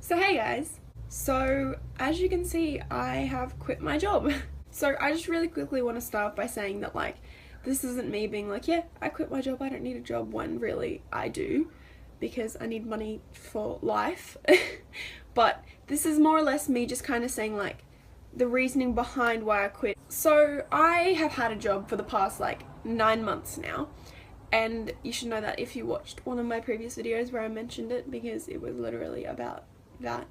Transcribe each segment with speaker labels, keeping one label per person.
Speaker 1: So hey guys, so as you can see I have quit my job. So I just really quickly want to start by saying that this isn't me being like, yeah, I quit my job, I don't need a job, when really I do, because I need money for life. But this is more or less me just kind of saying the reasoning behind why I quit. So I have had a job for the past 9 months now, and you should know that if you watched one of my previous videos where I mentioned it, because it was literally about that.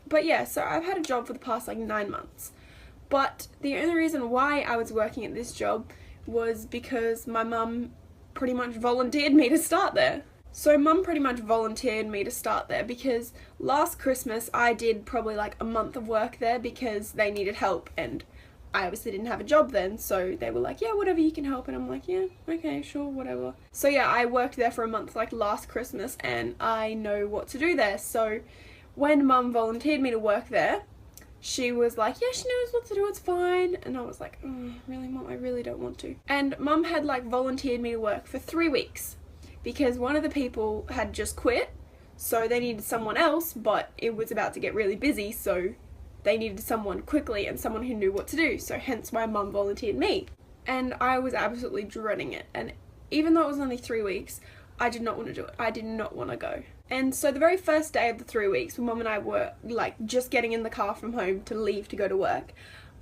Speaker 1: But yeah, so I've had a job for the past 9 months, but the only reason why I was working at this job was because my mum pretty much volunteered me to start there. So mum pretty much volunteered me to start there because last Christmas I did probably a month of work there because they needed help, and I obviously didn't have a job then, so they were like, yeah, whatever you can help, and I'm like, yeah, okay, sure, whatever. So yeah, I worked there for a month last Christmas, and I know what to do there. So when mum volunteered me to work there, she was like, yeah, she knows what to do, it's fine. And I was like, oh, really, mum, I really don't want to. And mum had volunteered me to work for 3 weeks because one of the people had just quit, so they needed someone else, but it was about to get really busy, so they needed someone quickly and someone who knew what to do, so hence why mum volunteered me. And I was absolutely dreading it, and even though it was only 3 weeks, I did not want to do it. I did not want to go. And so the very first day of the 3 weeks, when mum and I were just getting in the car from home to leave to go to work,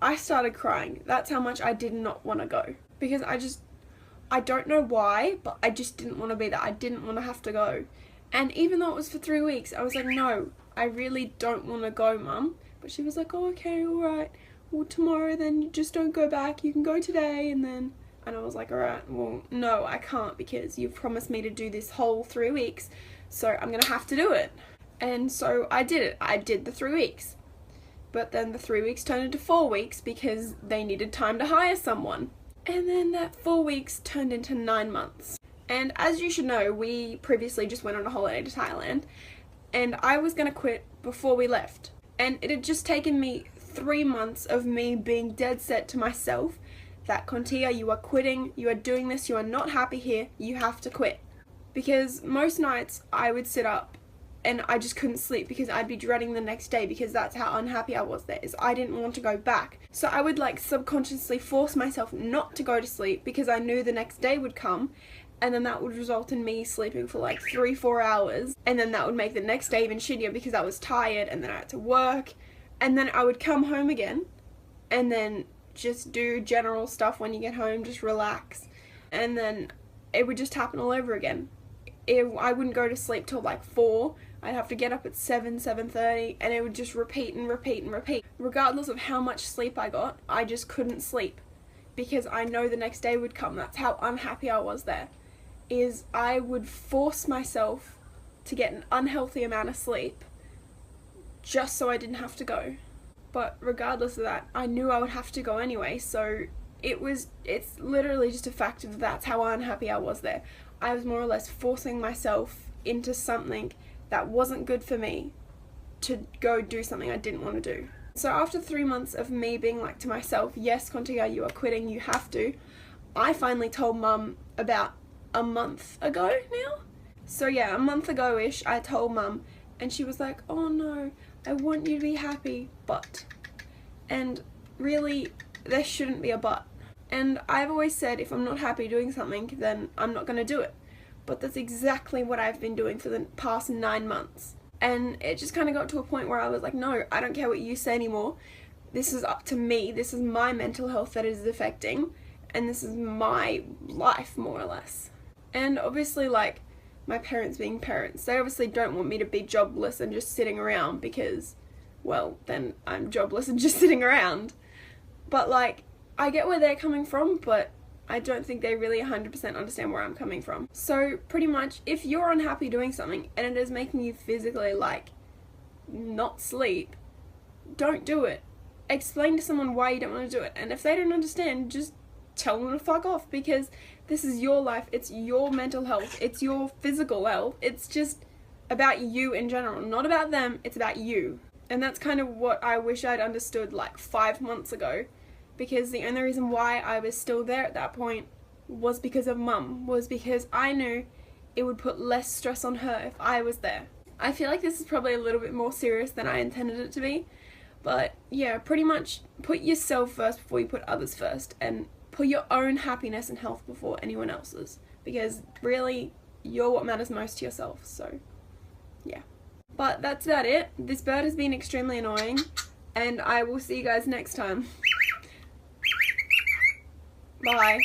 Speaker 1: I started crying. That's how much I did not want to go. Because I don't know why, but I just didn't want to be there. I didn't want to have to go. And even though it was for 3 weeks, I was like, no, I really don't want to go, mum. But she was like, oh, okay, alright. Well, tomorrow then you just don't go back. You can go today, and I was like, alright, well, no, I can't because you've promised me to do this whole 3 weeks, so I'm gonna have to do it. And so I did it. I did the 3 weeks. But then the 3 weeks turned into 4 weeks because they needed time to hire someone. And then that 4 weeks turned into 9 months. And as you should know, we previously just went on a holiday to Thailand, and I was gonna quit before we left. And it had just taken me 3 months of me being dead set to myself that, Kontia, you are quitting, you are doing this, you are not happy here, you have to quit. Because most nights I would sit up and I just couldn't sleep because I'd be dreading the next day because that's how unhappy I was there, is I didn't want to go back. So I would subconsciously force myself not to go to sleep because I knew the next day would come, and then that would result in me sleeping for 3-4 hours, and then that would make the next day even shittier because I was tired, and then I had to work, and then I would come home again and then just do general stuff when you get home, just relax, and then it would just happen all over again. I wouldn't go to sleep till 4, I'd have to get up at 7:30, and it would just repeat and repeat and repeat. Regardless of how much sleep I got, I just couldn't sleep because I know the next day would come. That's how unhappy I was there, is I would force myself to get an unhealthy amount of sleep just so I didn't have to go. But regardless of that, I knew I would have to go anyway, so it's literally just a fact of that's how unhappy I was there. I was more or less forcing myself into something that wasn't good for me to go do something I didn't want to do. So after 3 months of me being to myself, yes, Kontia, you are quitting, you have to, I finally told mum about a month ago now. So yeah, a month ago-ish, I told mum, and she was like, oh no, I want you to be happy, but. And really, there shouldn't be a but. And I've always said if I'm not happy doing something, then I'm not going to do it. But that's exactly what I've been doing for the past 9 months. And it just kind of got to a point where I was like, no, I don't care what you say anymore. This is up to me. This is my mental health that it is affecting. And this is my life, more or less. And obviously, my parents being parents, they obviously don't want me to be jobless and just sitting around because, well, then I'm jobless and just sitting around. But I get where they're coming from, but I don't think they really 100% understand where I'm coming from. So pretty much, if you're unhappy doing something and it is making you physically not sleep, don't do it. Explain to someone why you don't want to do it, and if they don't understand, just tell them to fuck off, because this is your life, it's your mental health, it's your physical health, it's just about you in general, not about them, it's about you. And that's kind of what I wish I'd understood 5 months ago, because the only reason why I was still there at that point was because of mum, was because I knew it would put less stress on her if I was there. I feel like this is probably a little bit more serious than I intended it to be. But yeah, pretty much put yourself first before you put others first, and put your own happiness and health before anyone else's, because really you're what matters most to yourself. So yeah, but that's about it. This bird has been extremely annoying, and I will see you guys next time. Bye.